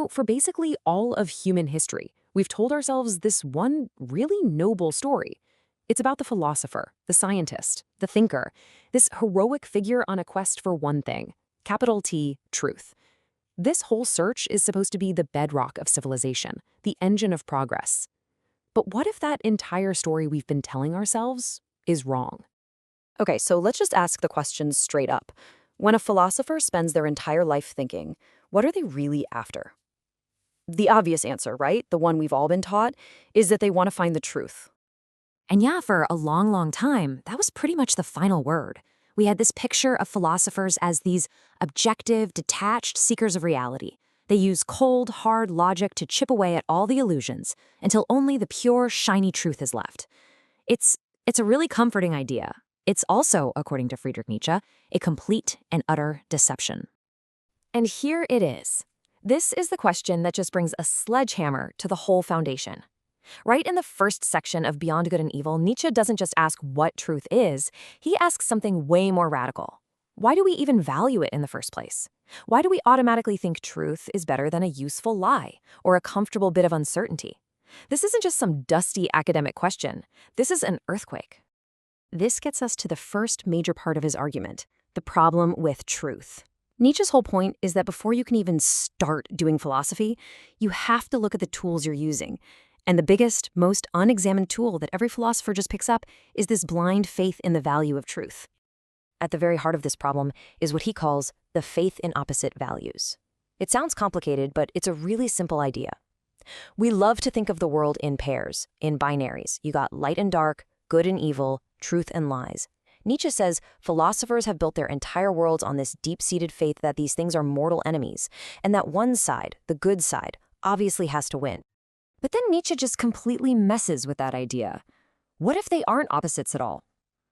For basically all of human history, we've told ourselves this one really noble story. It's about the philosopher, the scientist, the thinker, this heroic figure on a quest for one thing, capital T, truth. This whole search is supposed to be the bedrock of civilization, the engine of progress. But what if that entire story we've been telling ourselves is wrong? Okay, so let's just ask the question straight up. When a philosopher spends their entire life thinking, what are they really after? The obvious answer, right? The one we've all been taught, is that they want to find the truth. And yeah, for a long, long time, that was pretty much the final word. We had this picture of philosophers as these objective, detached seekers of reality. They use cold, hard logic to chip away at all the illusions until only the pure, shiny truth is left. It's a really comforting idea. It's also, according to Friedrich Nietzsche, a complete and utter deception. And here it is. This is the question that just brings a sledgehammer to the whole foundation. Right in the first section of Beyond Good and Evil, Nietzsche doesn't just ask what truth is, he asks something way more radical. Why do we even value it in the first place? Why do we automatically think truth is better than a useful lie or a comfortable bit of uncertainty? This isn't just some dusty academic question. This is an earthquake. This gets us to the first major part of his argument, the problem with truth. Nietzsche's whole point is that before you can even start doing philosophy, you have to look at the tools you're using. And the biggest, most unexamined tool that every philosopher just picks up is this blind faith in the value of truth. At the very heart of this problem is what he calls the faith in opposite values. It sounds complicated, but it's a really simple idea. We love to think of the world in pairs, in binaries. You got light and dark, good and evil, truth and lies. Nietzsche says philosophers have built their entire worlds on this deep-seated faith that these things are mortal enemies, and that one side, the good side, obviously has to win. But then Nietzsche just completely messes with that idea. What if they aren't opposites at all?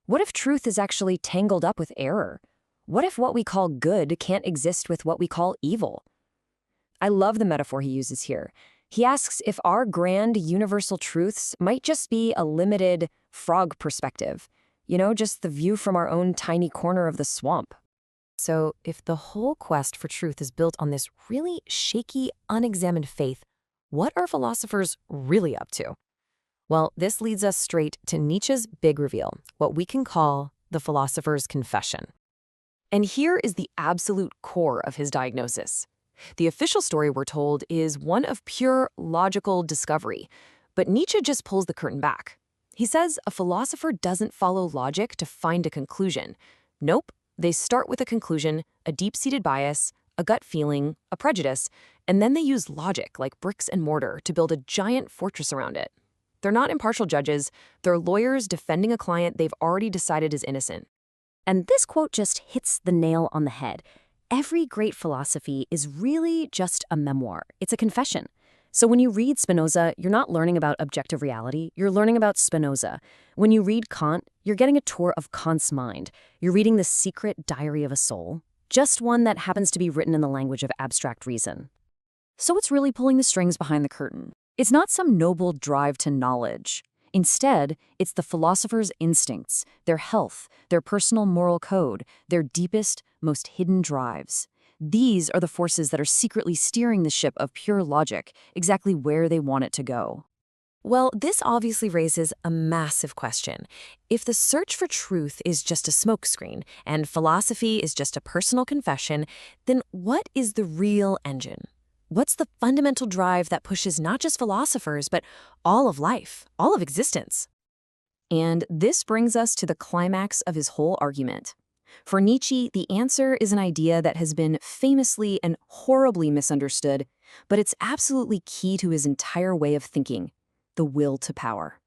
What if truth is actually tangled up with error? What if what we call good can't exist with what we call evil? I love the metaphor he uses here. He asks if our grand universal truths might just be a limited frog perspective, just the view from our own tiny corner of the swamp. So if the whole quest for truth is built on this really shaky, unexamined faith, what are philosophers really up to? Well, this leads us straight to Nietzsche's big reveal, what we can call the philosopher's confession. And here is the absolute core of his diagnosis. The official story we're told is one of pure logical discovery, but Nietzsche just pulls the curtain back. He says a philosopher doesn't follow logic to find a conclusion. Nope, they start with a conclusion, a deep-seated bias, a gut feeling, a prejudice, and then they use logic like bricks and mortar to build a giant fortress around it. They're not impartial judges, they're lawyers defending a client they've already decided is innocent. And this quote just hits the nail on the head. Every great philosophy is really just a memoir. It's a confession. So when you read Spinoza, you're not learning about objective reality, you're learning about Spinoza. When you read Kant, you're getting a tour of Kant's mind. You're reading the secret diary of a soul, just one that happens to be written in the language of abstract reason. So what's really pulling the strings behind the curtain? It's not some noble drive to knowledge. Instead, it's the philosopher's instincts, their health, their personal moral code, their deepest, most hidden drives. These are the forces that are secretly steering the ship of pure logic, exactly where they want it to go. Well, this obviously raises a massive question. If the search for truth is just a smokescreen and philosophy is just a personal confession, then what is the real engine? What's the fundamental drive that pushes not just philosophers, but all of life, all of existence? And this brings us to the climax of his whole argument. For Nietzsche, the answer is an idea that has been famously and horribly misunderstood, but it's absolutely key to his entire way of thinking: the will to power.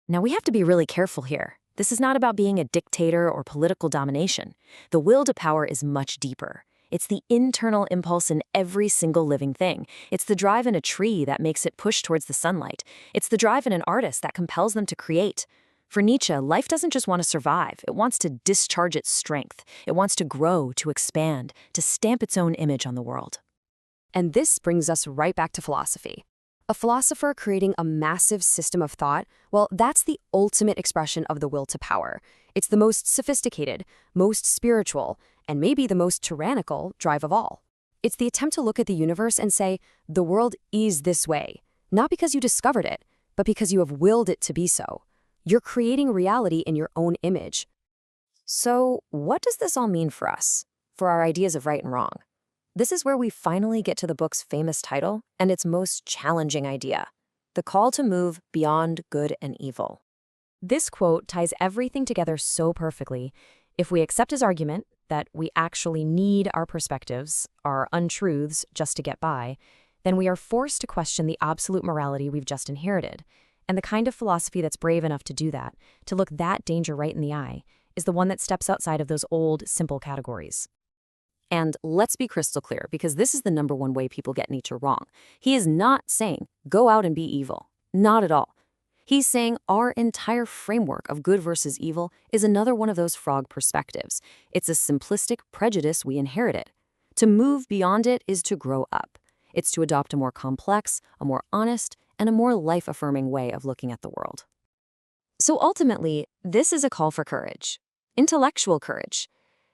Now, we have to be really careful here. This is not about being a dictator or political domination. The will to power is much deeper. It's the internal impulse in every single living thing. It's the drive in a tree that makes it push towards the sunlight. It's the drive in an artist that compels them to create. For Nietzsche, life doesn't just want to survive. It wants to discharge its strength. It wants to grow, to expand, to stamp its own image on the world. And this brings us right back to philosophy. A philosopher creating a massive system of thought, well, that's the ultimate expression of the will to power. It's the most sophisticated, most spiritual, and maybe the most tyrannical drive of all. It's the attempt to look at the universe and say, the world is this way, not because you discovered it, but because you have willed it to be so. You're creating reality in your own image. So, what does this all mean for us, for our ideas of right and wrong? This is where we finally get to the book's famous title and its most challenging idea, the call to move beyond good and evil. This quote ties everything together so perfectly. If we accept his argument that we actually need our perspectives, our untruths, just to get by, then we are forced to question the absolute morality we've just inherited. And the kind of philosophy that's brave enough to do that, to look that danger right in the eye, is the one that steps outside of those old, simple categories. And let's be crystal clear, because this is the number one way people get Nietzsche wrong. He is not saying, go out and be evil. Not at all. He's saying our entire framework of good versus evil is another one of those frog perspectives. It's a simplistic prejudice we inherited. To move beyond it is to grow up. It's to adopt a more complex, a more honest, and a more life-affirming way of looking at the world. So ultimately, this is a call for courage. Intellectual courage.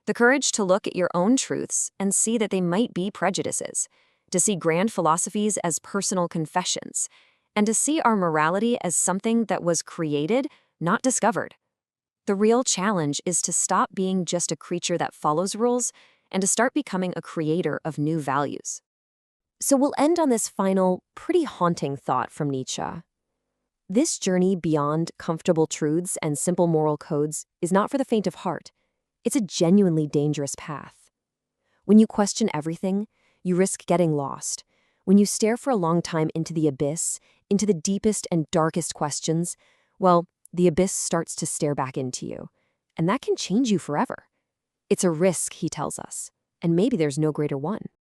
The courage to look at your own truths and see that they might be prejudices, to see grand philosophies as personal confessions, and to see our morality as something that was created, not discovered. The real challenge is to stop being just a creature that follows rules and to start becoming a creator of new values. So we'll end on this final, pretty haunting thought from Nietzsche. This journey beyond comfortable truths and simple moral codes is not for the faint of heart. It's a genuinely dangerous path. When you question everything, you risk getting lost. When you stare for a long time into the abyss, into the deepest and darkest questions, well, the abyss starts to stare back into you. And that can change you forever. It's a risk, he tells us, and maybe there's no greater one.